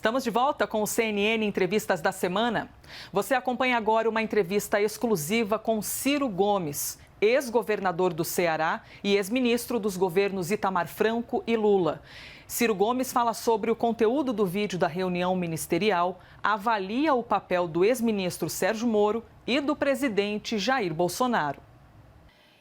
Estamos de volta com o CNN Entrevistas da Semana. Você acompanha agora uma entrevista exclusiva com Ciro Gomes, ex-governador do Ceará e ex-ministro dos governos Itamar Franco e Lula. Ciro Gomes fala sobre o conteúdo do vídeo da reunião ministerial, avalia o papel do ex-ministro Sérgio Moro e do presidente Jair Bolsonaro.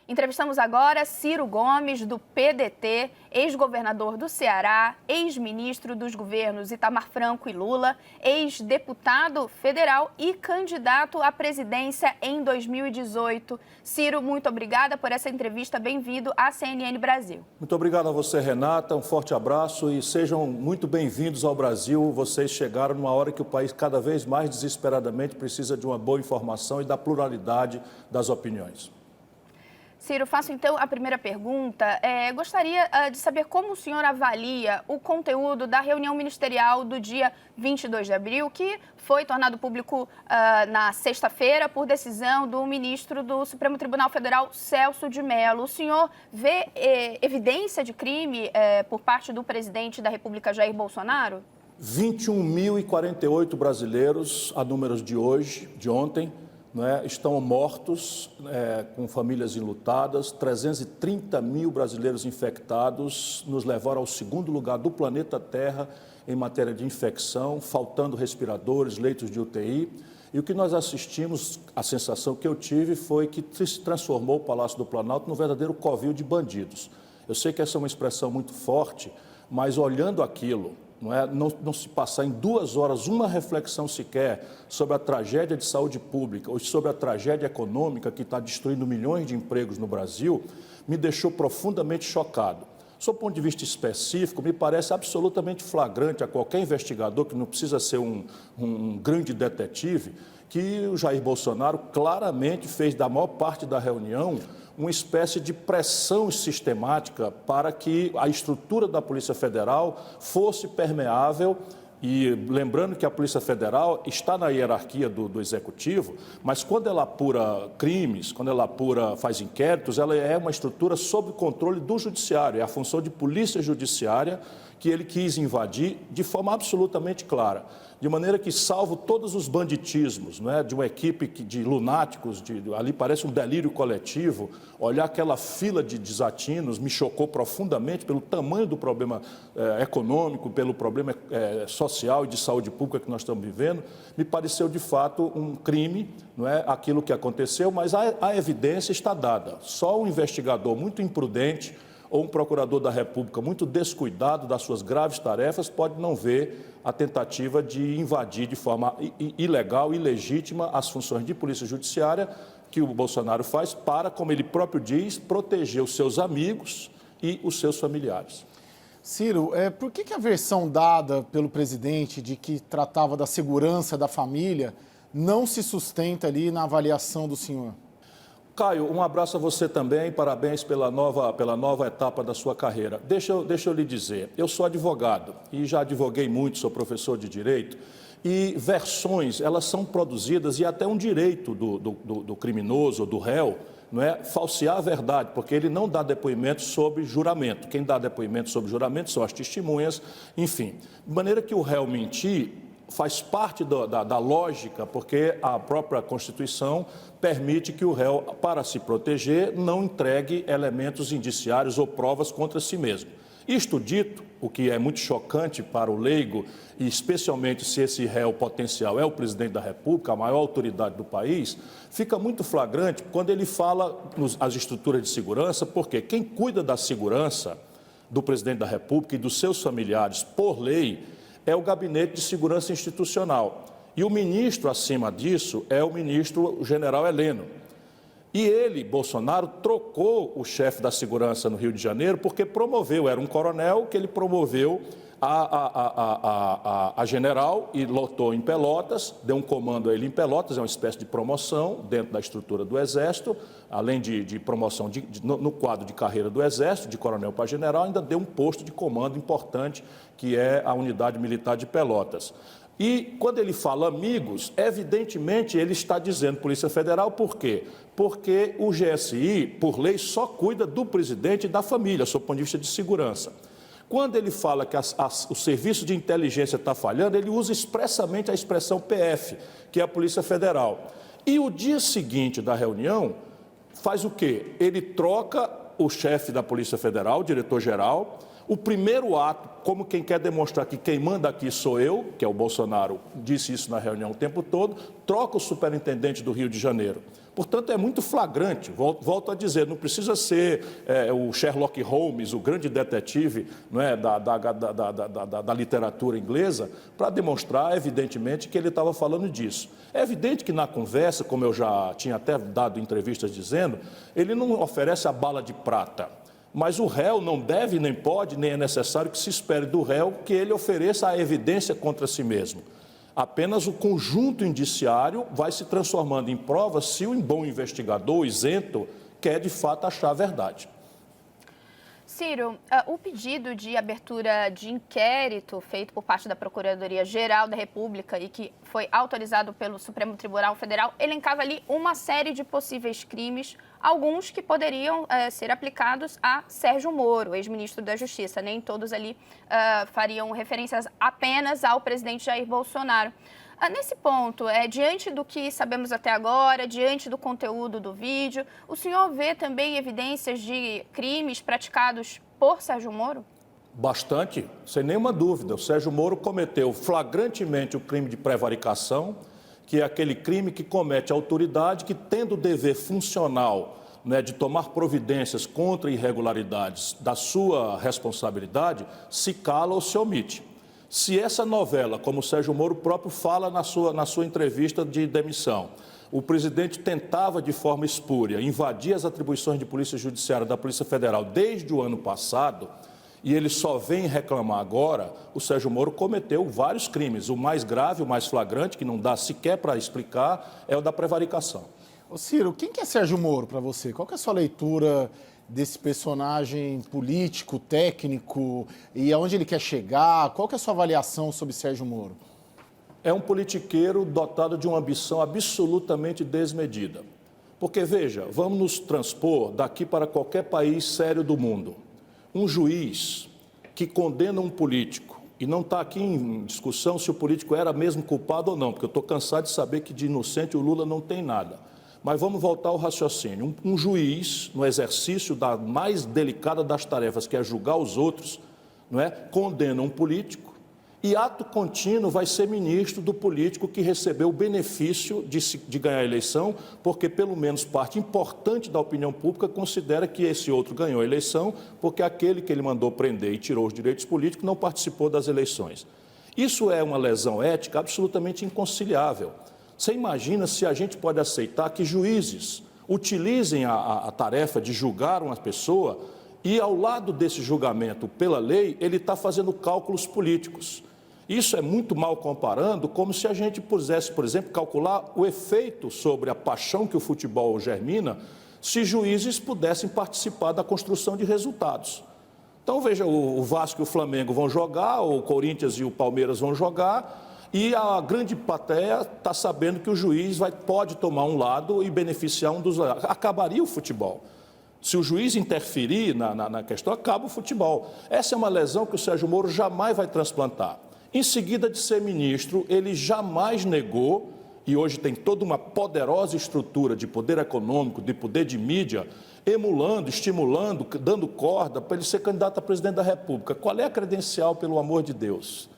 Entrevistamos agora Ciro Gomes, do PDT, ex-governador do Ceará, ex-ministro dos governos Itamar Franco e Lula, ex-deputado federal e candidato à presidência em 2018. Ciro, muito obrigada por essa entrevista. Bem-vindo à CNN Brasil. Muito obrigado a você, Renata. Um forte abraço e sejam muito bem-vindos ao Brasil. Vocês chegaram numa hora que o país cada vez mais desesperadamente precisa de uma boa informação e da pluralidade das opiniões. Ciro, faço então a primeira pergunta. Gostaria de saber como o senhor avalia o conteúdo da reunião ministerial do dia 22 de abril, que foi tornado público na sexta-feira por decisão do ministro do Supremo Tribunal Federal, Celso de Mello. O senhor vê evidência de crime por parte do presidente da República, Jair Bolsonaro? 21.048 brasileiros, a números de hoje, de ontem, estão mortos, com famílias enlutadas. 330 mil brasileiros infectados nos levaram ao segundo lugar do planeta Terra em matéria de infecção, faltando respiradores, leitos de UTI. E o que nós assistimos, a sensação que eu tive foi que se transformou o Palácio do Planalto num verdadeiro covil de bandidos. Eu sei que essa é uma expressão muito forte, mas olhando aquilo, não se passar em 2 horas uma reflexão sequer sobre a tragédia de saúde pública ou sobre a tragédia econômica que está destruindo milhões de empregos no Brasil, me deixou profundamente chocado. Sob o ponto de vista específico, me parece absolutamente flagrante a qualquer investigador, que não precisa ser um grande detetive, que o Jair Bolsonaro claramente fez da maior parte da reunião uma espécie de pressão sistemática para que a estrutura da Polícia Federal fosse permeável. E lembrando que a Polícia Federal está na hierarquia do Executivo, mas quando ela apura crimes, quando ela faz inquéritos, ela é uma estrutura sob controle do Judiciário. É a função de polícia judiciária que ele quis invadir de forma absolutamente clara. De maneira que, salvo todos os banditismos, de uma equipe de lunáticos, ali parece um delírio coletivo, olhar aquela fila de desatinos me chocou profundamente pelo tamanho do problema econômico, pelo problema social e de saúde pública que nós estamos vivendo. Me pareceu, de fato, um crime, aquilo que aconteceu, mas a evidência está dada. Só um investigador muito imprudente ou um procurador da República muito descuidado das suas graves tarefas pode não ver a tentativa de invadir de forma ilegal e ilegítima as funções de polícia judiciária que o Bolsonaro faz para, como ele próprio diz, proteger os seus amigos e os seus familiares. Ciro, por que a versão dada pelo presidente de que tratava da segurança da família não se sustenta ali na avaliação do senhor? Caio, um abraço a você também, parabéns pela nova etapa da sua carreira. Deixa eu lhe dizer, eu sou advogado e já advoguei muito, sou professor de Direito, e versões, elas são produzidas e até um direito do criminoso, do réu, falsear a verdade, porque ele não dá depoimento sobre juramento. Quem dá depoimento sobre juramento são as testemunhas, enfim. De maneira que o réu mentir faz parte da lógica, porque a própria Constituição permite que o réu, para se proteger, não entregue elementos indiciários ou provas contra si mesmo. Isto dito, o que é muito chocante para o leigo, e especialmente se esse réu potencial é o presidente da República, a maior autoridade do país, fica muito flagrante quando ele fala nas estruturas de segurança, porque quem cuida da segurança do presidente da República e dos seus familiares, por lei, é o Gabinete de Segurança Institucional. E o ministro acima disso é o ministro general Heleno. E ele, Bolsonaro, trocou o chefe da segurança no Rio de Janeiro porque promoveu, era um coronel que ele promoveu a general e lotou em Pelotas, deu um comando a ele em Pelotas, é uma espécie de promoção dentro da estrutura do Exército, além de promoção no quadro de carreira do Exército, de coronel para general, ainda deu um posto de comando importante, que é a Unidade Militar de Pelotas. E quando ele fala amigos, evidentemente ele está dizendo Polícia Federal, por quê? Porque o GSI, por lei, só cuida do presidente e da família, sob o ponto de vista de segurança. Quando ele fala que o serviço de inteligência está falhando, ele usa expressamente a expressão PF, que é a Polícia Federal. E o dia seguinte da reunião, faz o quê? Ele troca o chefe da Polícia Federal, o diretor-geral. O primeiro ato, como quem quer demonstrar que quem manda aqui sou eu, que é o Bolsonaro, disse isso na reunião o tempo todo, troca o superintendente do Rio de Janeiro. Portanto, é muito flagrante, volto a dizer, não precisa ser o Sherlock Holmes, o grande detetive, não é, da literatura inglesa, para demonstrar, evidentemente, que ele estava falando disso. É evidente que na conversa, como eu já tinha até dado entrevistas dizendo, ele não oferece a bala de prata. Mas o réu não deve, nem pode, nem é necessário que se espere do réu que ele ofereça a evidência contra si mesmo. Apenas o conjunto indiciário vai se transformando em prova se o bom investigador, isento, quer de fato achar a verdade. Ciro, o pedido de abertura de inquérito feito por parte da Procuradoria-Geral da República e que foi autorizado pelo Supremo Tribunal Federal elencava ali uma série de possíveis crimes, alguns que poderiam ser aplicados a Sérgio Moro, ex-ministro da Justiça. Nem todos ali fariam referências apenas ao presidente Jair Bolsonaro. Nesse ponto, diante do que sabemos até agora, diante do conteúdo do vídeo, o senhor vê também evidências de crimes praticados por Sérgio Moro? Bastante, sem nenhuma dúvida. O Sérgio Moro cometeu flagrantemente o crime de prevaricação, que é aquele crime que comete a autoridade que, tendo o dever funcional, né, de tomar providências contra irregularidades da sua responsabilidade, se cala ou se omite. Se essa novela, como o Sérgio Moro próprio fala na sua entrevista de demissão, o presidente tentava de forma espúria invadir as atribuições de polícia judiciária da Polícia Federal desde o ano passado, e ele só vem reclamar agora, o Sérgio Moro cometeu vários crimes. O mais grave, o mais flagrante, que não dá sequer para explicar, é o da prevaricação. Ô Ciro, quem que é Sérgio Moro para você? Qual que é a sua leitura desse personagem político, técnico, e aonde ele quer chegar? Qual que é a sua avaliação sobre Sérgio Moro? É um politiqueiro dotado de uma ambição absolutamente desmedida. Porque, veja, vamos nos transpor daqui para qualquer país sério do mundo. Um juiz que condena um político, e não está aqui em discussão se o político era mesmo culpado ou não, porque eu estou cansado de saber que de inocente o Lula não tem nada. Mas vamos voltar ao raciocínio. Um juiz, no exercício da mais delicada das tarefas, que é julgar os outros, não é? Condena um político e, ato contínuo, vai ser ministro do político que recebeu o benefício de ganhar a eleição, porque pelo menos parte importante da opinião pública considera que esse outro ganhou a eleição porque aquele que ele mandou prender e tirou os direitos políticos não participou das eleições. Isso é uma lesão ética absolutamente inconciliável. Você imagina se a gente pode aceitar que juízes utilizem a tarefa de julgar uma pessoa e, ao lado desse julgamento pela lei, ele está fazendo cálculos políticos. Isso é muito mal comparando, como se a gente pudesse, por exemplo, calcular o efeito sobre a paixão que o futebol germina, se juízes pudessem participar da construção de resultados. Então, veja, o Vasco e o Flamengo vão jogar, o Corinthians e o Palmeiras vão jogar, e a grande plateia está sabendo que o juiz pode tomar um lado e beneficiar um dos lados. Acabaria o futebol. Se o juiz interferir na questão, acaba o futebol. Essa é uma lesão que o Sérgio Moro jamais vai transplantar. Em seguida de ser ministro, ele jamais negou, e hoje tem toda uma poderosa estrutura de poder econômico, de poder de mídia, emulando, estimulando, dando corda para ele ser candidato a presidente da República. Qual é a credencial, pelo amor de Deus?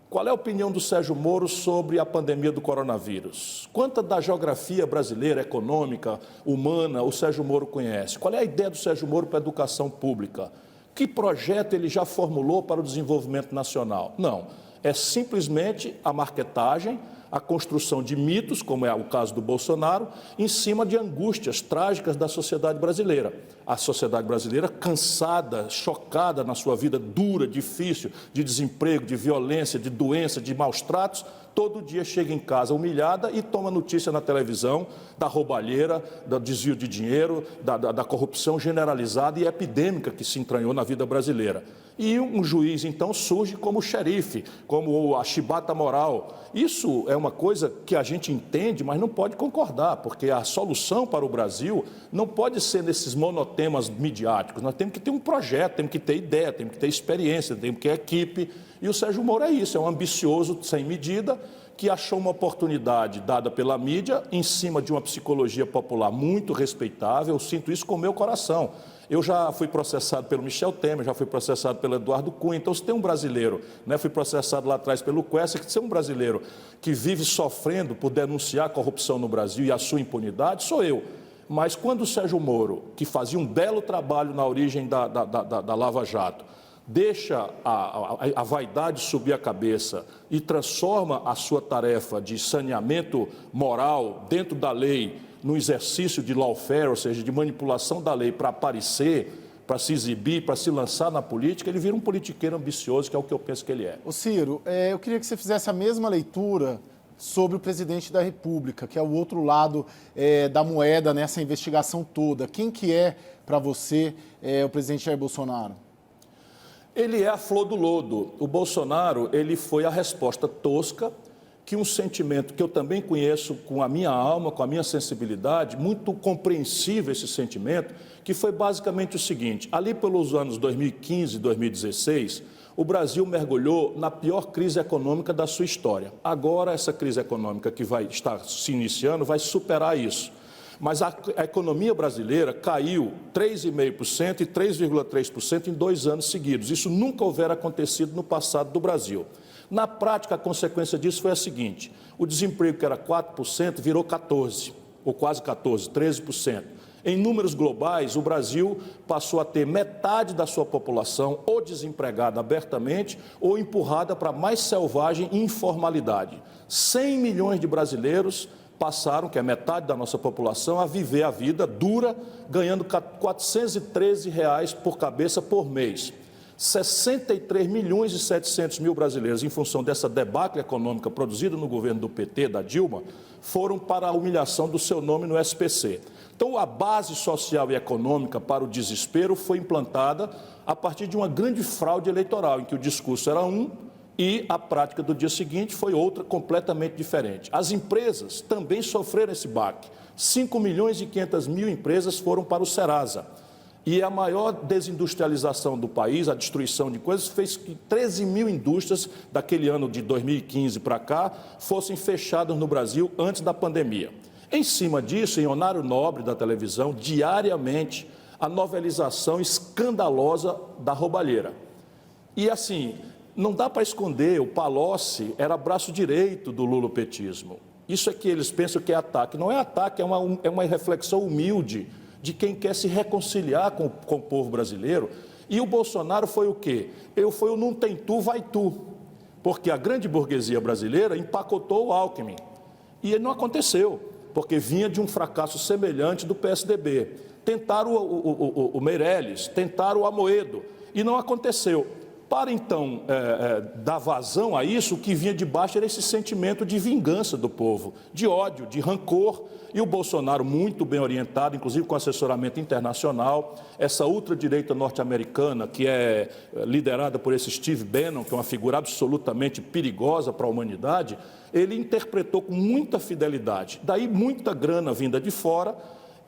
Qual é a opinião do Sérgio Moro sobre a pandemia do coronavírus? Quanta da geografia brasileira, econômica, humana, o Sérgio Moro conhece? Qual é a ideia do Sérgio Moro para a educação pública? Que projeto ele já formulou para o desenvolvimento nacional? Não, é simplesmente a marketagem, a construção de mitos, como é o caso do Bolsonaro, em cima de angústias trágicas da sociedade brasileira. A sociedade brasileira cansada, chocada na sua vida dura, difícil, de desemprego, de violência, de doença, de maus tratos, todo dia chega em casa humilhada e toma notícia na televisão da roubalheira, do desvio de dinheiro, da corrupção generalizada e epidêmica que se entranhou na vida brasileira. E um juiz, então, surge como xerife, como a chibata moral. Isso é uma coisa que a gente entende, mas não pode concordar, porque a solução para o Brasil não pode ser nesses monotemas midiáticos. Nós temos que ter um projeto, temos que ter ideia, temos que ter experiência, temos que ter equipe. E o Sérgio Moro é isso, é um ambicioso sem medida, que achou uma oportunidade dada pela mídia em cima de uma psicologia popular muito respeitável. Eu sinto isso com o meu coração. Eu já fui processado pelo Michel Temer, já fui processado pelo Eduardo Cunha. Então, se tem um brasileiro, né, fui processado lá atrás pelo Quest, que se tem um brasileiro que vive sofrendo por denunciar a corrupção no Brasil e a sua impunidade, sou eu. Mas quando o Sérgio Moro, que fazia um belo trabalho na origem da Lava Jato, deixa a vaidade subir a cabeça e transforma a sua tarefa de saneamento moral dentro da lei no exercício de lawfare, ou seja, de manipulação da lei para aparecer, para se exibir, para se lançar na política, ele vira um politiqueiro ambicioso, que é o que eu penso que ele é. Ô Ciro, eu queria que você fizesse a mesma leitura sobre o presidente da República, que é o outro lado da moeda nessa investigação toda. Quem que é, para você, o presidente Jair Bolsonaro? Ele é a flor do lodo. O Bolsonaro, ele foi a resposta tosca que um sentimento que eu também conheço com a minha alma, com a minha sensibilidade, muito compreensível esse sentimento, que foi basicamente o seguinte: ali pelos anos 2015 e 2016, o Brasil mergulhou na pior crise econômica da sua história. Agora, essa crise econômica que vai estar se iniciando vai superar isso. Mas a economia brasileira caiu 3,5% e 3,3% em 2 anos seguidos. Isso nunca houvera acontecido no passado do Brasil. Na prática, a consequência disso foi a seguinte: o desemprego, que era 4%, virou 14%, ou quase 14%, 13%. Em números globais, o Brasil passou a ter metade da sua população ou desempregada abertamente ou empurrada para a mais selvagem informalidade. 100 milhões de brasileiros passaram, que é metade da nossa população, a viver a vida dura, ganhando R$ 413 por cabeça por mês. 63 milhões e 700 mil brasileiros, em função dessa debacle econômica produzida no governo do PT, da Dilma, foram para a humilhação do seu nome no SPC. Então, a base social e econômica para o desespero foi implantada a partir de uma grande fraude eleitoral, em que o discurso era um e a prática do dia seguinte foi outra completamente diferente. As empresas também sofreram esse baque. 5 milhões e 500 mil empresas foram para o Serasa. E a maior desindustrialização do país, a destruição de coisas, fez que 13 mil indústrias daquele ano de 2015 para cá fossem fechadas no Brasil antes da pandemia. Em cima disso, em horário nobre da televisão, diariamente, a novelização escandalosa da roubalheira. E assim, não dá para esconder, o Palocci era braço direito do lulopetismo. Isso é que eles pensam que é ataque. Não é ataque, é uma reflexão humilde de quem quer se reconciliar com o povo brasileiro. E o Bolsonaro foi o quê? Foi o não tem tu, vai tu. Porque a grande burguesia brasileira empacotou o Alckmin. E não aconteceu, porque vinha de um fracasso semelhante do PSDB. Tentaram o Meirelles, tentaram o Amoedo, e não aconteceu. Para, então, dar vazão a isso, o que vinha de baixo era esse sentimento de vingança do povo, de ódio, de rancor. E o Bolsonaro, muito bem orientado, inclusive com assessoramento internacional, essa ultradireita norte-americana, que é liderada por esse Steve Bannon, que é uma figura absolutamente perigosa para a humanidade, ele interpretou com muita fidelidade. Daí, muita grana vinda de fora,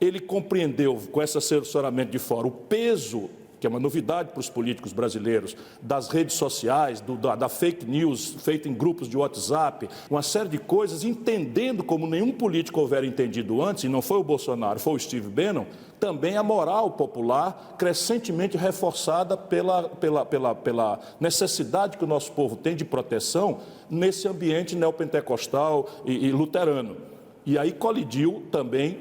ele compreendeu, com esse assessoramento de fora, o peso, que é uma novidade para os políticos brasileiros, das redes sociais, da fake news feita em grupos de WhatsApp, uma série de coisas, entendendo como nenhum político houvera entendido antes, e não foi o Bolsonaro, foi o Steve Bannon, também a moral popular crescentemente reforçada pela necessidade que o nosso povo tem de proteção nesse ambiente neopentecostal e luterano. E aí colidiu também,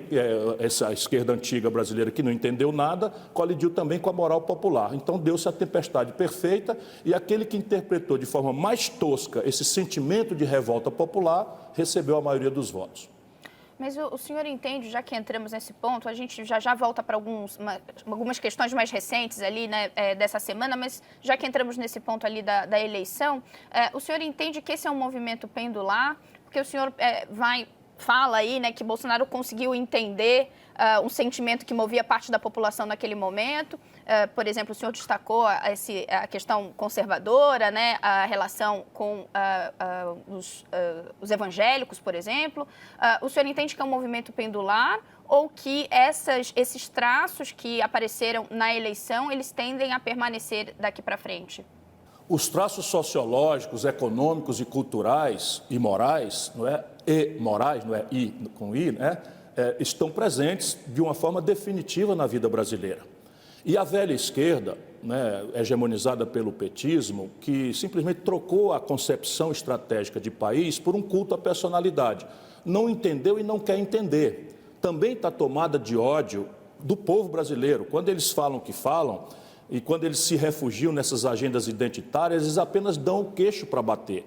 essa esquerda antiga brasileira que não entendeu nada, colidiu também com a moral popular. Então deu-se a tempestade perfeita e aquele que interpretou de forma mais tosca esse sentimento de revolta popular recebeu a maioria dos votos. Mas o senhor entende, já que entramos nesse ponto, a gente já volta para algumas questões mais recentes ali, né, dessa semana, mas já que entramos nesse ponto ali da eleição, o senhor entende que esse é um movimento pendular? Porque o senhor fala aí, né, que Bolsonaro conseguiu entender um sentimento que movia parte da população naquele momento. Por exemplo, o senhor destacou a questão conservadora, né, a relação com os evangélicos, por exemplo. O senhor entende que é um movimento pendular ou que esses traços que apareceram na eleição, eles tendem a permanecer daqui para frente? Os traços sociológicos, econômicos e culturais e morais, não é? E morais, não é I com I, né? Estão presentes de uma forma definitiva na vida brasileira. E a velha esquerda, né, hegemonizada pelo petismo, que simplesmente trocou a concepção estratégica de país por um culto à personalidade. Não entendeu e não quer entender. Também está tomada de ódio do povo brasileiro. Quando eles falam o que falam e quando eles se refugiam nessas agendas identitárias, eles apenas dão o queixo para bater.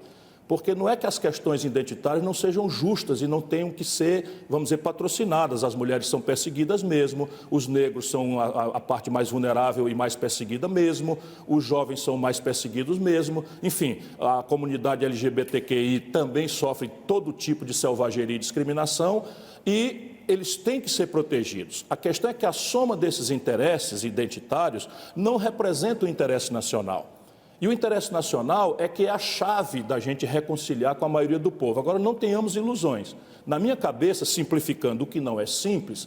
Porque não é que as questões identitárias não sejam justas e não tenham que ser, vamos dizer, patrocinadas. As mulheres são perseguidas mesmo, os negros são a parte mais vulnerável e mais perseguida mesmo, os jovens são mais perseguidos mesmo. Enfim, a comunidade LGBTQI também sofre todo tipo de selvageria e discriminação e eles têm que ser protegidos. A questão é que a soma desses interesses identitários não representa o interesse nacional. E o interesse nacional é que é a chave da gente reconciliar com a maioria do povo. Agora, não tenhamos ilusões. Na minha cabeça, simplificando o que não é simples,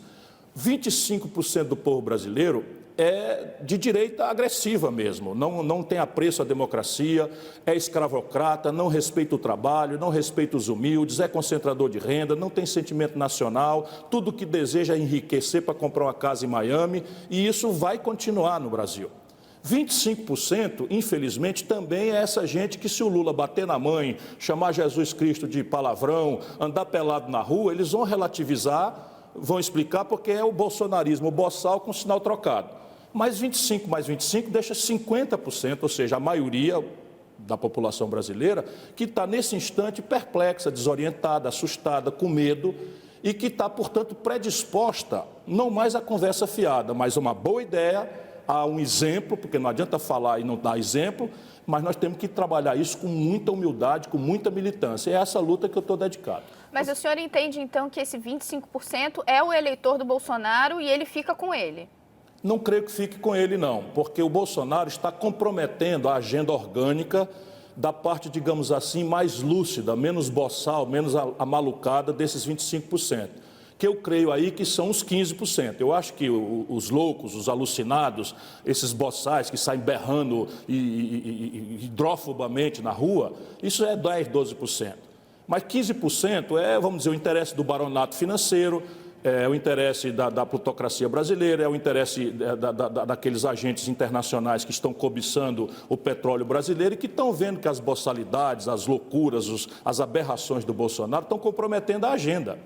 25% do povo brasileiro é de direita agressiva mesmo, não tem apreço à democracia, é escravocrata, não respeita o trabalho, não respeita os humildes, é concentrador de renda, não tem sentimento nacional, tudo que deseja é enriquecer para comprar uma casa em Miami, e isso vai continuar no Brasil. 25%, infelizmente, também é essa gente que, se o Lula bater na mãe, chamar Jesus Cristo de palavrão, andar pelado na rua, eles vão relativizar, vão explicar porque é o bolsonarismo, o boçal com sinal trocado. Mas 25 mais 25 deixa 50%, ou seja, a maioria da população brasileira, que está nesse instante perplexa, desorientada, assustada, com medo, e que está, portanto, predisposta, não mais à conversa fiada, mas a uma boa ideia, a um exemplo, porque não adianta falar e não dar exemplo, mas nós temos que trabalhar isso com muita humildade, com muita militância. É essa luta que eu estou dedicado. Mas o senhor entende, então, que esse 25% é o eleitor do Bolsonaro e ele fica com ele? Não creio que fique com ele, não, porque o Bolsonaro está comprometendo a agenda orgânica da parte, digamos assim, mais lúcida, menos boçal, menos amalucada desses 25%. Que eu creio aí que são os 15%. Eu acho que os loucos, os alucinados, esses boçais que saem berrando hidrofobamente na rua, isso é 10%, 12%. Mas 15% é, vamos dizer, o interesse do baronato financeiro, é o interesse da plutocracia brasileira, é o interesse daqueles agentes internacionais que estão cobiçando o petróleo brasileiro e que estão vendo que as boçalidades, as loucuras, as aberrações do Bolsonaro estão comprometendo a agenda.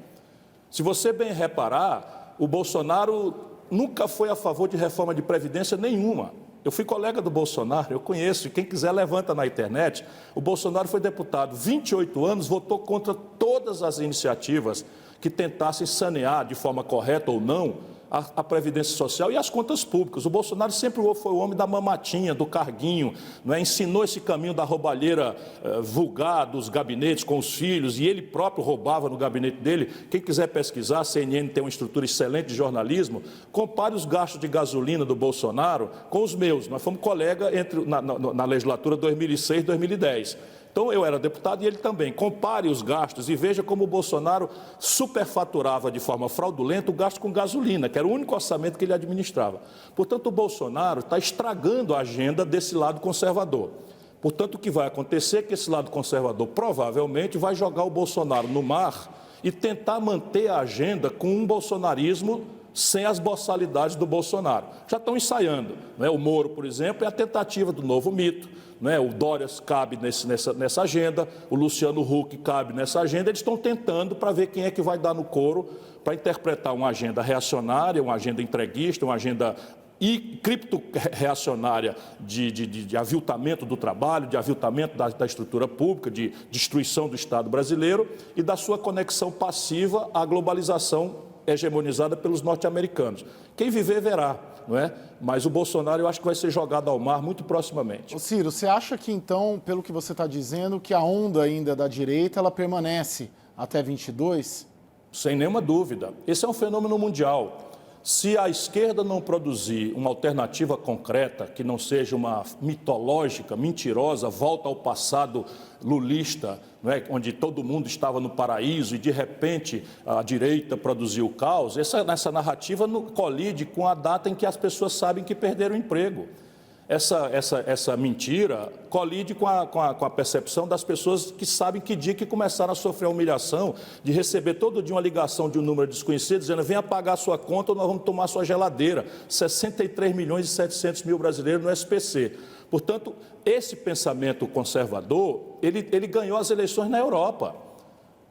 Se você bem reparar, o Bolsonaro nunca foi a favor de reforma de previdência nenhuma. Eu fui colega do Bolsonaro, eu conheço, e quem quiser levanta na internet. O Bolsonaro foi deputado 28 anos, votou contra todas as iniciativas que tentassem sanear de forma correta ou não a Previdência Social e as contas públicas. O Bolsonaro sempre foi o homem da mamatinha, do carguinho, não é? Ensinou esse caminho da roubalheira vulgar dos gabinetes com os filhos, e ele próprio roubava no gabinete dele. Quem quiser pesquisar, a CNN tem uma estrutura excelente de jornalismo, compare os gastos de gasolina do Bolsonaro com os meus. Nós fomos colega na legislatura 2006 e 2010. Então, eu era deputado e ele também. Compare os gastos e veja como o Bolsonaro superfaturava de forma fraudulenta o gasto com gasolina, que era o único orçamento que ele administrava. Portanto, o Bolsonaro está estragando a agenda desse lado conservador. Portanto, o que vai acontecer é que esse lado conservador provavelmente vai jogar o Bolsonaro no mar e tentar manter a agenda com um bolsonarismo sem as boçalidades do Bolsonaro. Já estão ensaiando, não é? O Moro, por exemplo, é a tentativa do novo mito, não é? O Dória cabe nessa agenda, o Luciano Huck cabe nessa agenda. Eles estão tentando para ver quem é que vai dar no couro para interpretar uma agenda reacionária, uma agenda entreguista, uma agenda e cripto-reacionária de aviltamento do trabalho, de aviltamento da estrutura pública, de destruição do Estado brasileiro e da sua conexão passiva à globalização hegemonizada pelos norte-americanos. Quem viver, verá, não é? Mas o Bolsonaro, eu acho que vai ser jogado ao mar muito proximamente. Ô Ciro, você acha que, então, pelo que você está dizendo, que a onda ainda da direita, ela permanece até 22? Sem nenhuma dúvida. Esse é um fenômeno mundial. Se a esquerda não produzir uma alternativa concreta, que não seja uma mitológica, mentirosa, volta ao passado lulista, não é? Onde todo mundo estava no paraíso e, de repente, a direita produziu o caos, essa narrativa colide com a data em que as pessoas sabem que perderam o emprego. Essa mentira colide com a percepção das pessoas que sabem que dia que começaram a sofrer a humilhação de receber todo dia uma ligação de um número desconhecido dizendo: venha pagar a sua conta ou nós vamos tomar sua geladeira. 63 milhões e 700 mil brasileiros no SPC. Portanto, esse pensamento conservador, ele ganhou as eleições na Europa.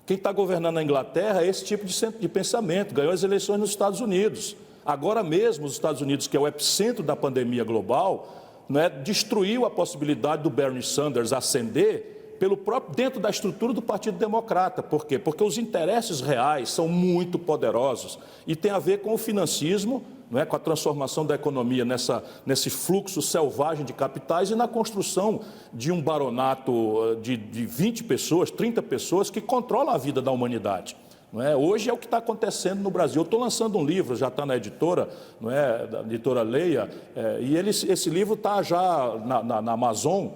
Quem está governando na Inglaterra é esse tipo de pensamento, ganhou as eleições nos Estados Unidos. Agora mesmo, os Estados Unidos, que é o epicentro da pandemia global, destruiu a possibilidade do Bernie Sanders ascender dentro da estrutura do Partido Democrata. Por quê? Porque os interesses reais são muito poderosos e tem a ver com o financismo, com a transformação da economia nesse fluxo selvagem de capitais e na construção de um baronato de 20 pessoas, 30 pessoas que controlam a vida da humanidade. Hoje é o que está acontecendo no Brasil. Eu estou lançando um livro, já está na editora, da editora Leia, e esse livro está já na Amazon,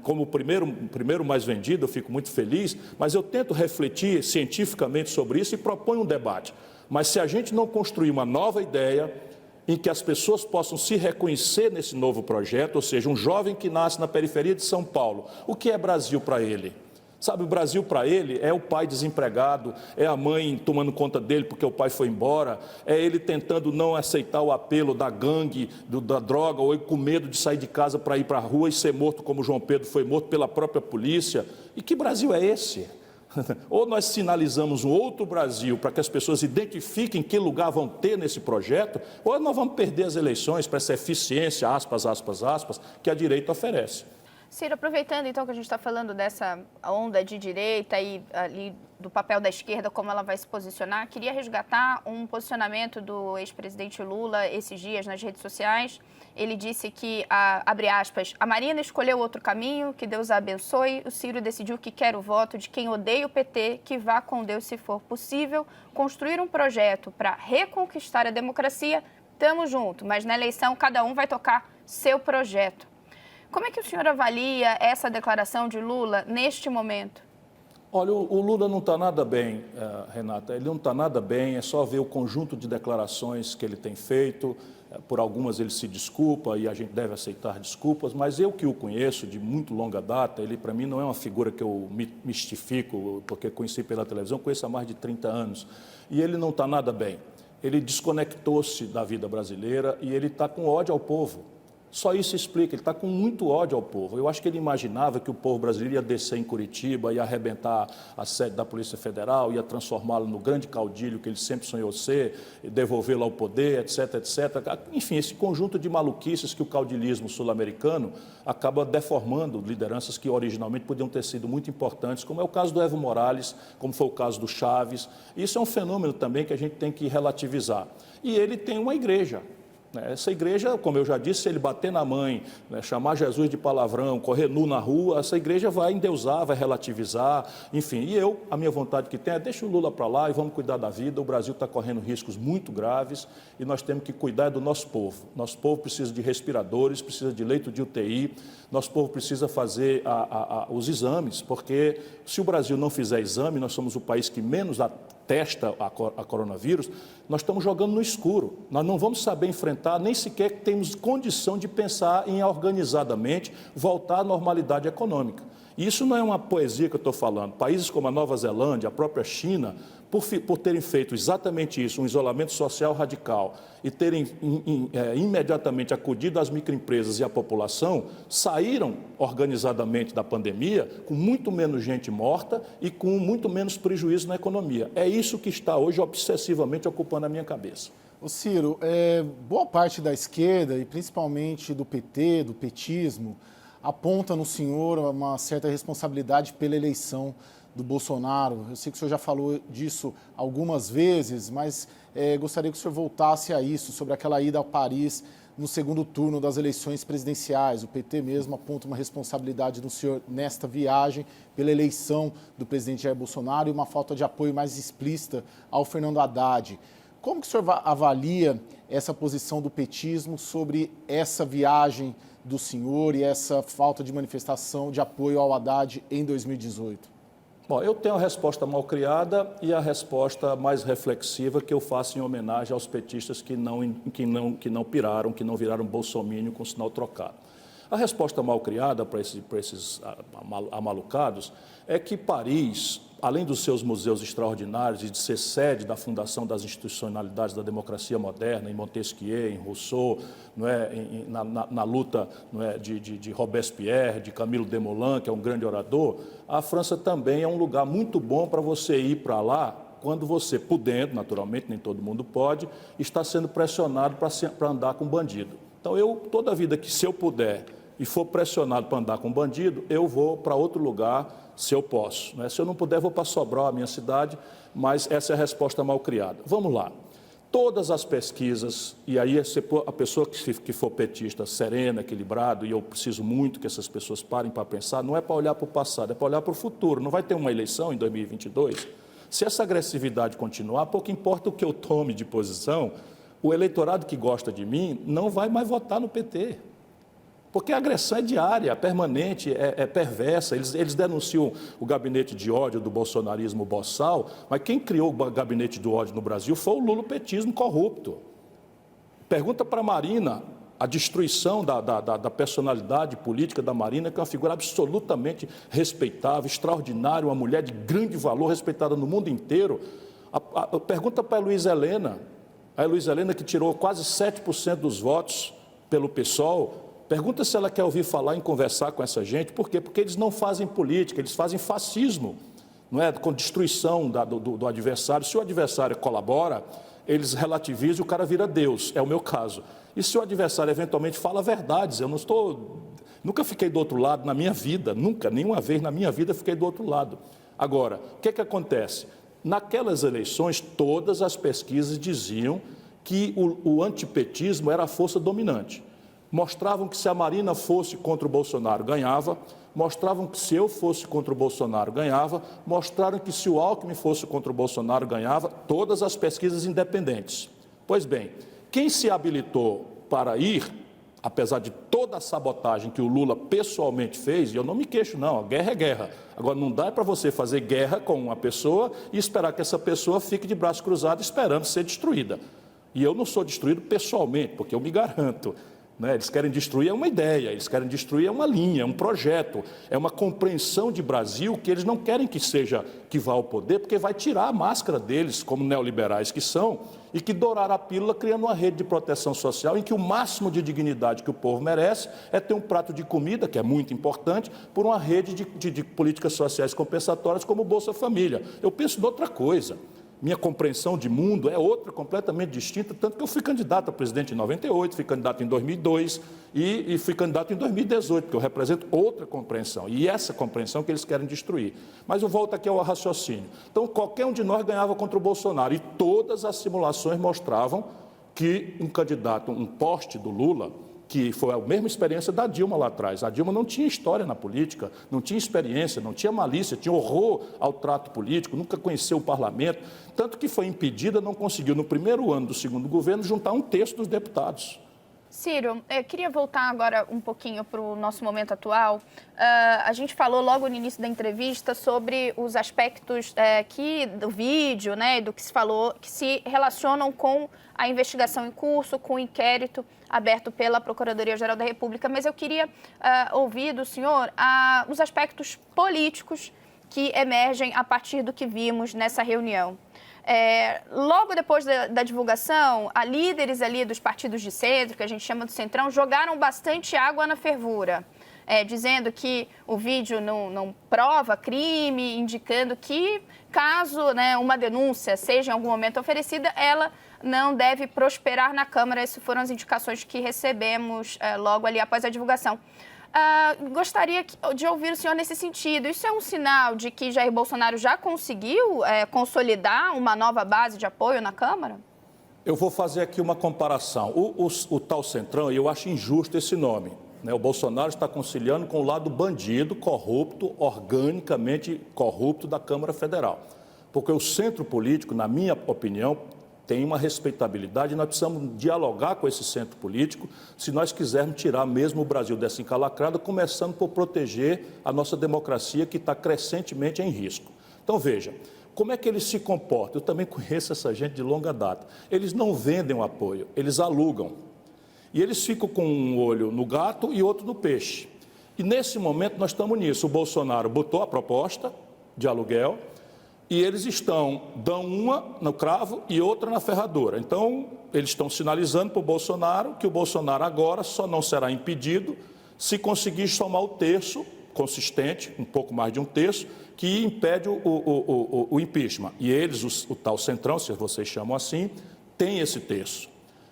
como o primeiro mais vendido. Eu fico muito feliz, mas eu tento refletir cientificamente sobre isso e proponho um debate. Mas se a gente não construir uma nova ideia em que as pessoas possam se reconhecer nesse novo projeto, ou seja, um jovem que nasce na periferia de São Paulo, o que é Brasil para ele? Sabe, o Brasil para ele é o pai desempregado, é a mãe tomando conta dele porque o pai foi embora, é ele tentando não aceitar o apelo da gangue, da droga, ou com medo de sair de casa para ir para a rua e ser morto como João Pedro foi morto pela própria polícia. E que Brasil é esse? Ou nós sinalizamos um outro Brasil para que as pessoas identifiquem que lugar vão ter nesse projeto, ou nós vamos perder as eleições para essa eficiência, aspas, aspas, aspas, que a direita oferece. Ciro, aproveitando então que a gente está falando dessa onda de direita e ali do papel da esquerda, como ela vai se posicionar, queria resgatar um posicionamento do ex-presidente Lula esses dias nas redes sociais. Ele disse que, abre aspas, a Marina escolheu outro caminho, que Deus a abençoe. O Ciro decidiu que quer o voto de quem odeia o PT, que vá com Deus se for possível. Construir um projeto para reconquistar a democracia, tamo junto, mas na eleição cada um vai tocar seu projeto. Como é que o senhor avalia essa declaração de Lula neste momento? Olha, o Lula não está nada bem, Renata, ele não está nada bem, é só ver o conjunto de declarações que ele tem feito, por algumas ele se desculpa e a gente deve aceitar desculpas, mas eu que o conheço de muito longa data, ele para mim não é uma figura que eu mistifico, porque conheci pela televisão, conheço há mais de 30 anos, e ele não está nada bem. Ele desconectou-se da vida brasileira e ele está com ódio ao povo. Só isso explica, ele está com muito ódio ao povo. Eu acho que ele imaginava que o povo brasileiro ia descer em Curitiba, ia arrebentar a sede da Polícia Federal, ia transformá-lo no grande caudilho que ele sempre sonhou ser, devolvê-lo ao poder, etc, etc. Enfim, esse conjunto de maluquices que o caudilismo sul-americano acaba deformando lideranças que originalmente podiam ter sido muito importantes, como é o caso do Evo Morales, como foi o caso do Chaves. Isso é um fenômeno também que a gente tem que relativizar. E ele tem uma igreja. Essa igreja, como eu já disse, se ele bater na mãe, chamar Jesus de palavrão, correr nu na rua, essa igreja vai endeusar, vai relativizar, enfim. E a minha vontade que tem é deixa o Lula para lá e vamos cuidar da vida. O Brasil está correndo riscos muito graves e nós temos que cuidar do nosso povo. Nosso povo precisa de respiradores, precisa de leito de UTI, nosso povo precisa fazer os exames, porque se o Brasil não fizer exame, nós somos o país que menos testa a coronavírus, nós estamos jogando no escuro. Nós não vamos saber enfrentar, nem sequer temos condição de pensar em organizadamente voltar à normalidade econômica. E isso não é uma poesia que eu estou falando. Países como a Nova Zelândia, a própria China, por terem feito exatamente isso, um isolamento social radical, e terem imediatamente acudido às microempresas e à população, saíram organizadamente da pandemia com muito menos gente morta e com muito menos prejuízo na economia. É isso que está hoje obsessivamente ocupando a minha cabeça. Ô Ciro, boa parte da esquerda, e principalmente do PT, do petismo, aponta no senhor uma certa responsabilidade pela eleição do Bolsonaro. Eu sei que o senhor já falou disso algumas vezes, mas gostaria que o senhor voltasse a isso, sobre aquela ida a Paris no segundo turno das eleições presidenciais. O PT mesmo aponta uma responsabilidade do senhor nesta viagem pela eleição do presidente Jair Bolsonaro e uma falta de apoio mais explícita ao Fernando Haddad. Como que o senhor avalia essa posição do petismo sobre essa viagem do senhor e essa falta de manifestação de apoio ao Haddad em 2018? Bom, eu tenho a resposta mal criada e a resposta mais reflexiva que eu faço em homenagem aos petistas que não piraram, que não viraram bolsomínio com sinal trocado. A resposta mal criada para esses amalucados é que Paris, além dos seus museus extraordinários e de ser sede da fundação das institucionalidades da democracia moderna, em Montesquieu, em Rousseau, não é, na luta, não é, de Robespierre, de Camilo Desmoulins, que é um grande orador, a França também é um lugar muito bom para você ir para lá, quando você, podendo, naturalmente, nem todo mundo pode, está sendo pressionado para andar com bandido. Então, toda a vida que, se eu puder e for pressionado para andar com bandido, eu vou para outro lugar, se eu posso. Né? Se eu não puder, vou para Sobral, a minha cidade, mas essa é a resposta mal criada. Vamos lá. Todas as pesquisas, e aí a pessoa que for petista, serena, equilibrado, e eu preciso muito que essas pessoas parem para pensar, não é para olhar para o passado, é para olhar para o futuro. Não vai ter uma eleição em 2022? Se essa agressividade continuar, pouco importa o que eu tome de posição, o eleitorado que gosta de mim não vai mais votar no PT. Porque a agressão é diária, permanente, é perversa. Eles denunciam o gabinete de ódio do bolsonarismo boçal, mas quem criou o gabinete do ódio no Brasil foi o lulopetismo corrupto. Pergunta para a Marina, a destruição da personalidade política da Marina, que é uma figura absolutamente respeitável, extraordinária, uma mulher de grande valor, respeitada no mundo inteiro. Pergunta para a Luísa Helena que tirou quase 7% dos votos pelo PSOL. Pergunta se ela quer ouvir falar em conversar com essa gente. Por quê? Porque eles não fazem política, eles fazem fascismo, não é? Com destruição do adversário. Se o adversário colabora, eles relativizam e o cara vira Deus, é o meu caso. E se o adversário eventualmente fala verdades, nunca fiquei do outro lado na minha vida, nunca, nenhuma vez na minha vida fiquei do outro lado. Agora, o que acontece? Naquelas eleições, todas as pesquisas diziam que o antipetismo era a força dominante. Mostravam que se a Marina fosse contra o Bolsonaro, ganhava. Mostravam que se eu fosse contra o Bolsonaro, ganhava. Mostraram que se o Alckmin fosse contra o Bolsonaro, ganhava. Todas as pesquisas independentes. Pois bem, quem se habilitou para ir, apesar de toda a sabotagem que o Lula pessoalmente fez, e eu não me queixo não, a guerra é guerra. Agora, não dá para você fazer guerra com uma pessoa e esperar que essa pessoa fique de braço cruzado esperando ser destruída. E eu não sou destruído pessoalmente, porque eu me garanto. Eles querem destruir uma ideia, eles querem destruir uma linha, um projeto, é uma compreensão de Brasil que eles não querem que vá ao poder, porque vai tirar a máscara deles, como neoliberais que são, e que douraram a pílula criando uma rede de proteção social em que o máximo de dignidade que o povo merece é ter um prato de comida, que é muito importante, por uma rede de políticas sociais compensatórias como o Bolsa Família. Eu penso em outra coisa. Minha compreensão de mundo é outra, completamente distinta, tanto que eu fui candidato a presidente em 98, fui candidato em 2002 e fui candidato em 2018, porque eu represento outra compreensão, e essa compreensão que eles querem destruir. Mas eu volto aqui ao raciocínio. Então, qualquer um de nós ganhava contra o Bolsonaro, e todas as simulações mostravam que um candidato, um poste do Lula, que foi a mesma experiência da Dilma lá atrás. A Dilma não tinha história na política, não tinha experiência, não tinha malícia, tinha horror ao trato político, nunca conheceu o parlamento, tanto que foi impedida, não conseguiu, no primeiro ano do segundo governo, juntar 1/3 dos deputados. Ciro, eu queria voltar agora um pouquinho para o nosso momento atual. A gente falou logo no início da entrevista sobre os aspectos do vídeo, né, do que se falou, que se relacionam com a investigação em curso, com o inquérito aberto pela Procuradoria-Geral da República. Mas eu queria ouvir do senhor os aspectos políticos que emergem a partir do que vimos nessa reunião. Logo depois da divulgação, líderes ali dos partidos de centro, que a gente chama do Centrão, jogaram bastante água na fervura, dizendo que o vídeo não prova crime, indicando que, caso, né, uma denúncia seja em algum momento oferecida, ela não deve prosperar na Câmara. Essas foram as indicações que recebemos logo ali após a divulgação. Gostaria de ouvir o senhor nesse sentido. Isso é um sinal de que Jair Bolsonaro já conseguiu consolidar uma nova base de apoio na Câmara? Eu vou fazer aqui uma comparação. O tal Centrão, eu acho injusto esse nome, né? O Bolsonaro está conciliando com o lado bandido, corrupto, organicamente corrupto da Câmara Federal. Porque o centro político, na minha opinião, tem uma respeitabilidade e nós precisamos dialogar com esse centro político se nós quisermos tirar mesmo o Brasil dessa encalacrada, começando por proteger a nossa democracia que está crescentemente em risco. Então, veja, como é que eles se comportam? Eu também conheço essa gente de longa data. Eles não vendem o apoio, eles alugam. E eles ficam com um olho no gato e outro no peixe. E nesse momento nós estamos nisso. O Bolsonaro botou a proposta de aluguel, e eles dão uma no cravo e outra na ferradura. Então, eles estão sinalizando para o Bolsonaro que o Bolsonaro agora só não será impedido se conseguir somar o terço consistente, um pouco mais de um terço, que impede o impeachment. E eles, o tal Centrão, se vocês chamam assim, tem esse terço.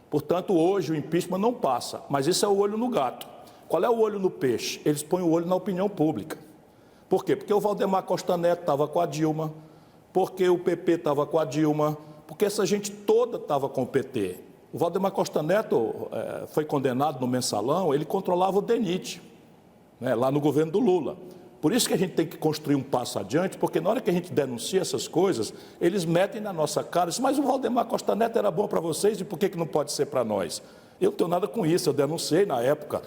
Portanto, hoje o impeachment não passa, mas isso é o olho no gato. Qual é o olho no peixe? Eles põem o olho na opinião pública. Por quê? Porque o Valdemar Costa Neto estava com a Dilma, porque o PP estava com a Dilma, porque essa gente toda estava com o PT. O Valdemar Costa Neto foi condenado no Mensalão, ele controlava o DENIT, né, lá no governo do Lula. Por isso que a gente tem que construir um passo adiante, porque na hora que a gente denuncia essas coisas, eles metem na nossa cara, mas o Valdemar Costa Neto era bom para vocês e por que não pode ser para nós? Eu não tenho nada com isso, eu denunciei na época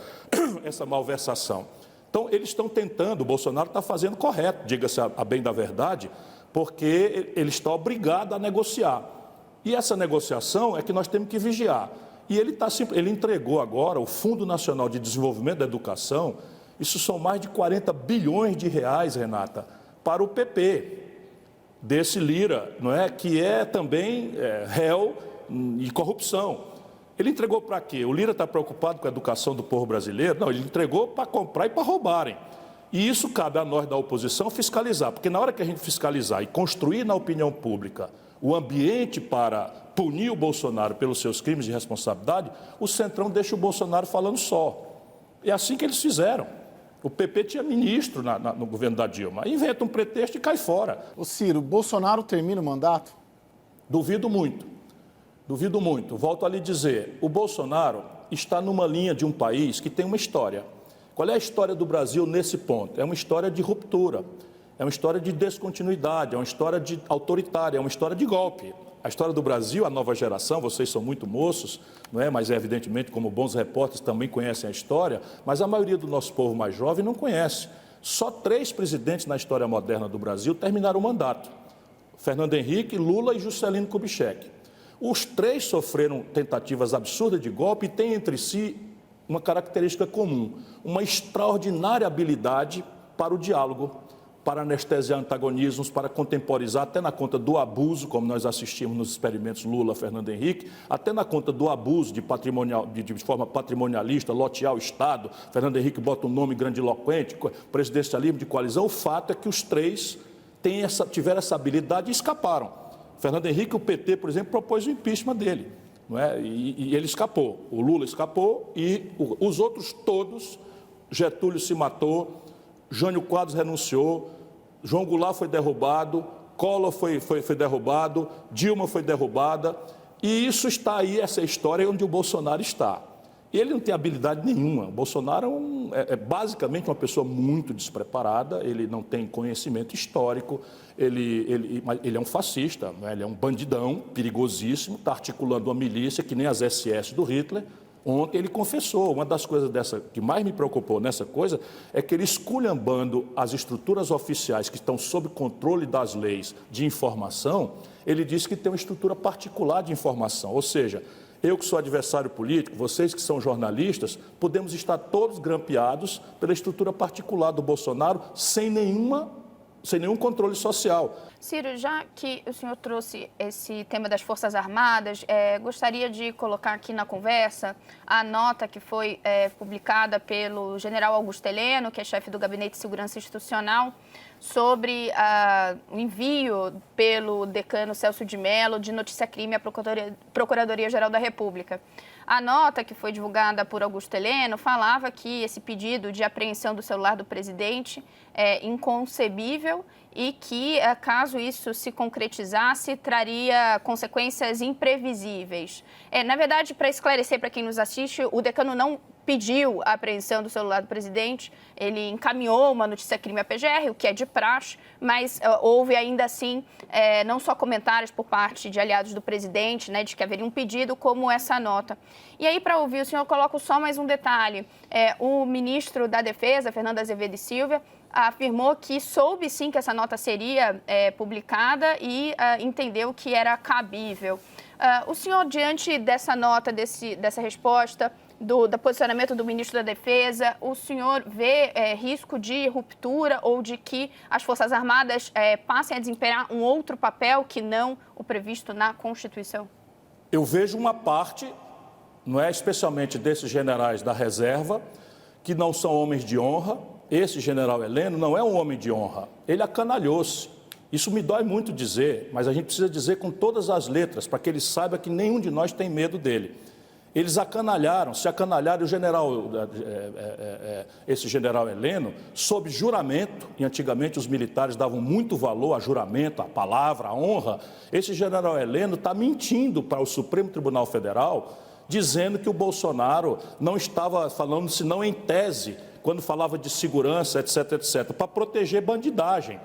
essa malversação. Então, eles estão tentando, o Bolsonaro está fazendo correto, diga-se a bem da verdade, porque ele está obrigado a negociar. E essa negociação é que nós temos que vigiar. E ele entregou agora o Fundo Nacional de Desenvolvimento da Educação, isso são mais de 40 bilhões de reais, Renata, para o PP, desse Lira, não é? Que é também réu e corrupção. Ele entregou para quê? O Lira está preocupado com a educação do povo brasileiro? Não, ele entregou para comprar e para roubarem. E isso cabe a nós da oposição fiscalizar, porque na hora que a gente fiscalizar e construir na opinião pública o ambiente para punir o Bolsonaro pelos seus crimes de responsabilidade, o Centrão deixa o Bolsonaro falando só. É assim que eles fizeram. O PP tinha ministro no governo da Dilma. Inventa um pretexto e cai fora. Ô Ciro, Bolsonaro termina o mandato? Duvido muito. Duvido muito. Volto a lhe dizer, o Bolsonaro está numa linha de um país que tem uma história. Qual é a história do Brasil nesse ponto? É uma história de ruptura, é uma história de descontinuidade, é uma história autoritária, é uma história de golpe. A história do Brasil, a nova geração, vocês são muito moços, não é? Mas evidentemente, como bons repórteres, também conhecem a história, mas a maioria do nosso povo mais jovem não conhece. Só 3 presidentes na história moderna do Brasil terminaram o mandato: Fernando Henrique, Lula e Juscelino Kubitschek. Os 3 sofreram tentativas absurdas de golpe e têm entre si uma característica comum, uma extraordinária habilidade para o diálogo, para anestesiar antagonismos, para contemporizar, até na conta do abuso, como nós assistimos nos experimentos Lula, Fernando Henrique, até na conta do abuso de forma patrimonialista, lotear o Estado. Fernando Henrique bota um nome grandiloquente, presidencialismo de coalizão. O fato é que os 3 tiveram essa habilidade e escaparam. Fernando Henrique, o PT, por exemplo, propôs o impeachment dele. Não é? E ele escapou, o Lula escapou e os outros todos, Getúlio se matou, Jânio Quadros renunciou, João Goulart foi derrubado, Collor foi derrubado, Dilma foi derrubada, e isso está aí, essa história onde o Bolsonaro está. E ele não tem habilidade nenhuma. O Bolsonaro é basicamente uma pessoa muito despreparada, ele não tem conhecimento histórico, ele é um fascista, né? Ele é um bandidão perigosíssimo, está articulando uma milícia que nem as SS do Hitler. Ontem ele confessou, uma das coisas que mais me preocupou nessa coisa é que ele, esculhambando as estruturas oficiais que estão sob controle das leis de informação, ele disse que tem uma estrutura particular de informação, ou seja, eu que sou adversário político, vocês que são jornalistas, podemos estar todos grampeados pela estrutura particular do Bolsonaro sem nenhuma sem nenhum controle social. Ciro, já que o senhor trouxe esse tema das Forças Armadas, gostaria de colocar aqui na conversa a nota que foi publicada pelo general Augusto Heleno, que é chefe do Gabinete de Segurança Institucional, sobre o envio pelo decano Celso de Mello de notícia-crime à Procuradoria-Geral da República. A nota que foi divulgada por Augusto Heleno falava que esse pedido de apreensão do celular do presidente é inconcebível e que, caso isso se concretizasse, traria consequências imprevisíveis. Na verdade, para esclarecer para quem nos assiste, o decano não pediu a apreensão do celular do presidente, ele encaminhou uma notícia-crime à PGR, o que é de praxe, mas houve ainda assim não só comentários por parte de aliados do presidente, né, de que haveria um pedido, como essa nota. E aí, para ouvir o senhor, eu coloco só mais um detalhe. O ministro da Defesa, Fernando Azevedo e Silva, afirmou que soube sim que essa nota seria publicada e entendeu que era cabível. O senhor, diante dessa nota, dessa resposta, do posicionamento do ministro da Defesa, o senhor vê risco de ruptura ou de que as Forças Armadas passem a desempenhar um outro papel que não o previsto na Constituição? Eu vejo uma parte, não é, especialmente desses generais da reserva, que não são homens de honra. Esse general Heleno não é um homem de honra, ele acanalhou-se. Isso me dói muito dizer, mas a gente precisa dizer com todas as letras, para que ele saiba que nenhum de nós tem medo dele. Eles acanalharam, se acanalharam, esse general Heleno, sob juramento, e antigamente os militares davam muito valor a juramento, a palavra, a honra. Esse general Heleno está mentindo para o Supremo Tribunal Federal, dizendo que o Bolsonaro não estava falando senão em tese, quando falava de segurança, etc., etc., para proteger bandidagem.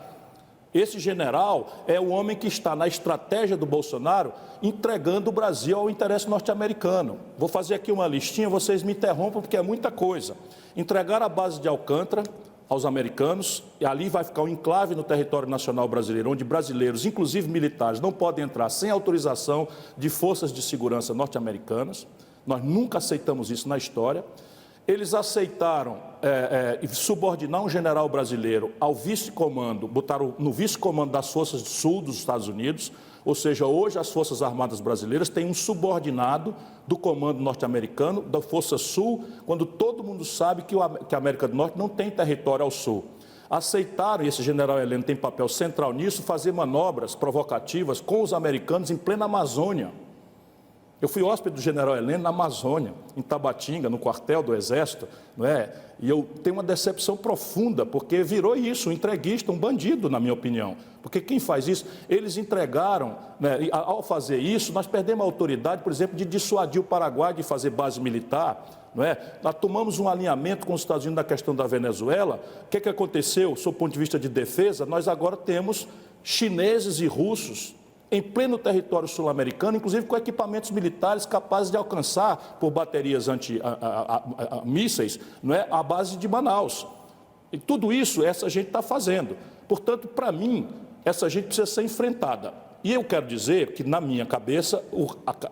Esse general é o homem que está na estratégia do Bolsonaro entregando o Brasil ao interesse norte-americano. Vou fazer aqui uma listinha, vocês me interrompam porque é muita coisa. Entregar a base de Alcântara aos americanos, e ali vai ficar um enclave no território nacional brasileiro, onde brasileiros, inclusive militares, não podem entrar sem autorização de forças de segurança norte-americanas. Nós nunca aceitamos isso na história. Eles aceitaram subordinar um general brasileiro ao vice-comando, botaram no vice-comando das Forças do Sul dos Estados Unidos, ou seja, hoje as Forças Armadas brasileiras têm um subordinado do comando norte-americano, da Força Sul, quando todo mundo sabe que a América do Norte não tem território ao sul. Aceitaram, e esse general Heleno tem papel central nisso, fazer manobras provocativas com os americanos em plena Amazônia. Eu fui hóspede do general Heleno na Amazônia, em Tabatinga, no quartel do Exército, não é? E eu tenho uma decepção profunda, porque virou isso, um entreguista, um bandido, na minha opinião. Porque quem faz isso, eles entregaram, né? E ao fazer isso, nós perdemos a autoridade, por exemplo, de dissuadir o Paraguai de fazer base militar, não é? Nós tomamos um alinhamento com os Estados Unidos na questão da Venezuela. O que aconteceu, sob o ponto de vista de defesa? Nós agora temos chineses e russos em pleno território sul-americano, inclusive com equipamentos militares capazes de alcançar, por baterias anti-mísseis, não é, a base de Manaus. E tudo isso essa gente está fazendo. Portanto, para mim, essa gente precisa ser enfrentada. E eu quero dizer que, na minha cabeça,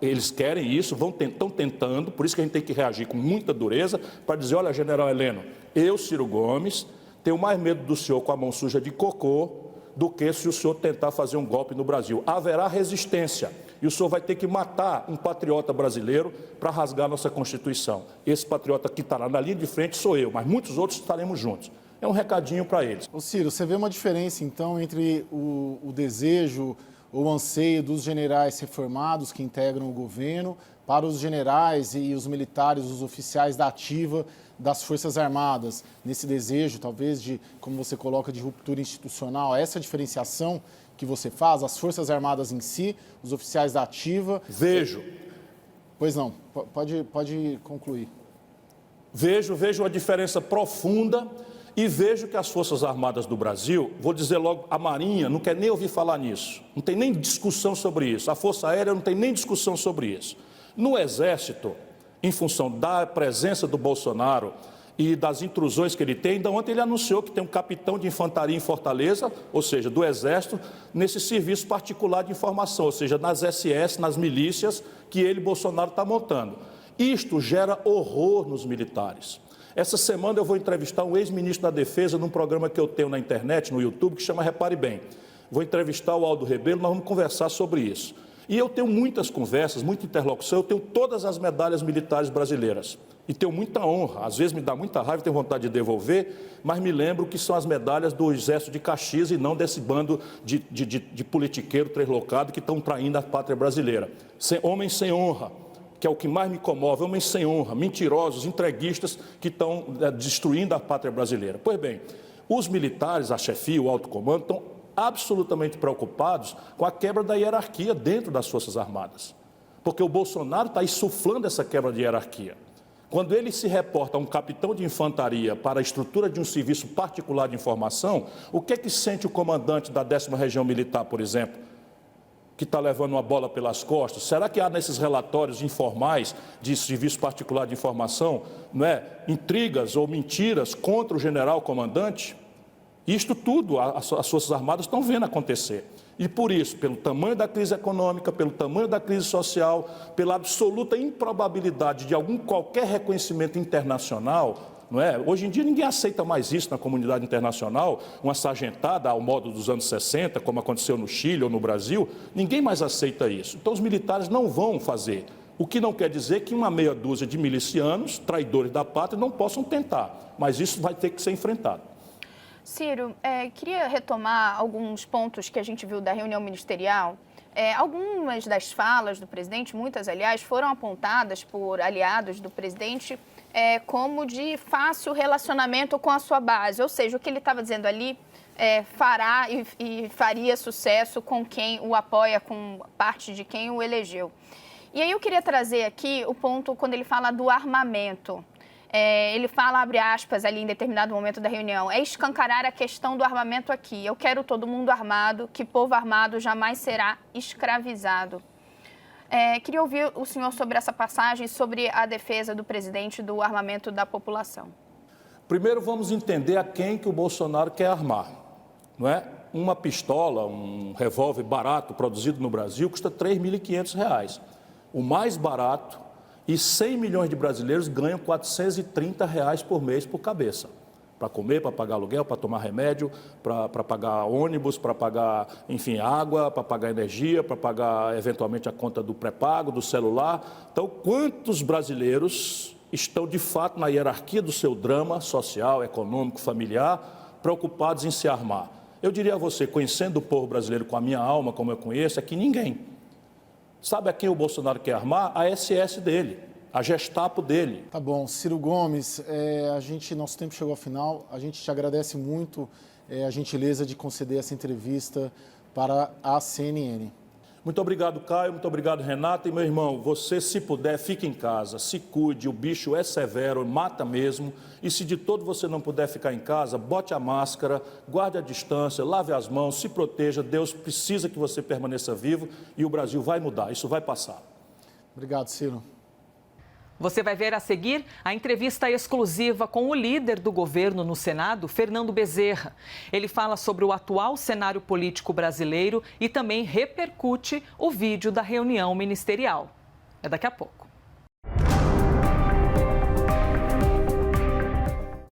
eles querem isso, estão tentando, por isso que a gente tem que reagir com muita dureza, para dizer, olha, general Heleno, eu, Ciro Gomes, tenho mais medo do senhor com a mão suja de cocô, do que se o senhor tentar fazer um golpe no Brasil. Haverá resistência e o senhor vai ter que matar um patriota brasileiro para rasgar nossa Constituição. Esse patriota que está lá na linha de frente sou eu, mas muitos outros estaremos juntos. É um recadinho para eles. Ô Ciro, você vê uma diferença, então, entre o desejo ou o anseio dos generais reformados que integram o governo para os generais e os militares, os oficiais da ativa das Forças Armadas, nesse desejo, talvez, de, como você coloca, de ruptura institucional, essa diferenciação que você faz, as Forças Armadas em si, os oficiais da ativa? Vejo. Pois não, pode concluir. Vejo a diferença profunda e vejo que as Forças Armadas do Brasil, vou dizer logo, a Marinha não quer nem ouvir falar nisso, não tem nem discussão sobre isso, a Força Aérea não tem nem discussão sobre isso. No Exército, em função da presença do Bolsonaro e das intrusões que ele tem, ainda ontem ele anunciou que tem um capitão de infantaria em Fortaleza, ou seja, do Exército, nesse serviço particular de informação, ou seja, nas SS, nas milícias que ele, Bolsonaro, está montando. Isto gera horror nos militares. Essa semana eu vou entrevistar um ex-ministro da Defesa num programa que eu tenho na internet, no YouTube, que chama Repare Bem. Vou entrevistar o Aldo Rebelo, nós vamos conversar sobre isso. E eu tenho muitas conversas, muita interlocução, eu tenho todas as medalhas militares brasileiras. E tenho muita honra, às vezes me dá muita raiva, tenho vontade de devolver, mas me lembro que são as medalhas do Exército de Caxias e não desse bando de politiqueiro translocado que estão traindo a pátria brasileira. Homens sem honra, que é o que mais me comove, homens sem honra, mentirosos, entreguistas que estão destruindo a pátria brasileira. Pois bem, os militares, a chefia, o alto comando, estão absolutamente preocupados com a quebra da hierarquia dentro das Forças Armadas. Porque o Bolsonaro está insuflando essa quebra de hierarquia. Quando ele se reporta a um capitão de infantaria para a estrutura de um serviço particular de informação, o que é que sente o comandante da 10ª Região Militar, por exemplo, que está levando uma bola pelas costas? Será que há nesses relatórios informais de serviço particular de informação, intrigas ou mentiras contra o general comandante? Isto tudo as Forças Armadas estão vendo acontecer. E por isso, pelo tamanho da crise econômica, pelo tamanho da crise social, pela absoluta improbabilidade de qualquer reconhecimento internacional, hoje em dia ninguém aceita mais isso na comunidade internacional, uma sargentada ao modo dos anos 60, como aconteceu no Chile ou no Brasil, ninguém mais aceita isso. Então os militares não vão fazer. O que não quer dizer que uma meia dúzia de milicianos, traidores da pátria, não possam tentar, mas isso vai ter que ser enfrentado. Ciro, queria retomar alguns pontos que a gente viu da reunião ministerial. Algumas das falas do presidente, muitas, aliás, foram apontadas por aliados do presidente como de fácil relacionamento com a sua base. Ou seja, o que ele estava dizendo ali fará e faria sucesso com quem o apoia, com parte de quem o elegeu. E aí eu queria trazer aqui o ponto quando ele fala do armamento. Ele fala, abre aspas, ali em determinado momento da reunião, escancarar a questão do armamento aqui. Eu quero todo mundo armado, que povo armado jamais será escravizado. Queria ouvir o senhor sobre essa passagem, sobre a defesa do presidente do armamento da população. Primeiro vamos entender a quem que o Bolsonaro quer armar. Uma pistola, um revólver barato produzido no Brasil custa R$ 3.500. O mais barato. E 100 milhões de brasileiros ganham R$ 430 por mês por cabeça. Para comer, para pagar aluguel, para tomar remédio, para pagar ônibus, para pagar, água, para pagar energia, para pagar, eventualmente, a conta do pré-pago, do celular. Então, quantos brasileiros estão, de fato, na hierarquia do seu drama social, econômico, familiar, preocupados em se armar? Eu diria a você, conhecendo o povo brasileiro com a minha alma, como eu conheço, é que ninguém. Sabe a quem o Bolsonaro quer armar? A SS dele, a Gestapo dele. Tá bom. Ciro Gomes, nosso tempo chegou ao final. A gente te agradece muito a gentileza de conceder essa entrevista para a CNN. Muito obrigado, Caio. Muito obrigado, Renata. E, meu irmão, você, se puder, fique em casa, se cuide. O bicho é severo, mata mesmo. E se de todo você não puder ficar em casa, bote a máscara, guarde a distância, lave as mãos, se proteja. Deus precisa que você permaneça vivo e o Brasil vai mudar. Isso vai passar. Obrigado, Ciro. Você vai ver a seguir a entrevista exclusiva com o líder do governo no Senado, Fernando Bezerra. Ele fala sobre o atual cenário político brasileiro e também repercute o vídeo da reunião ministerial. É daqui a pouco.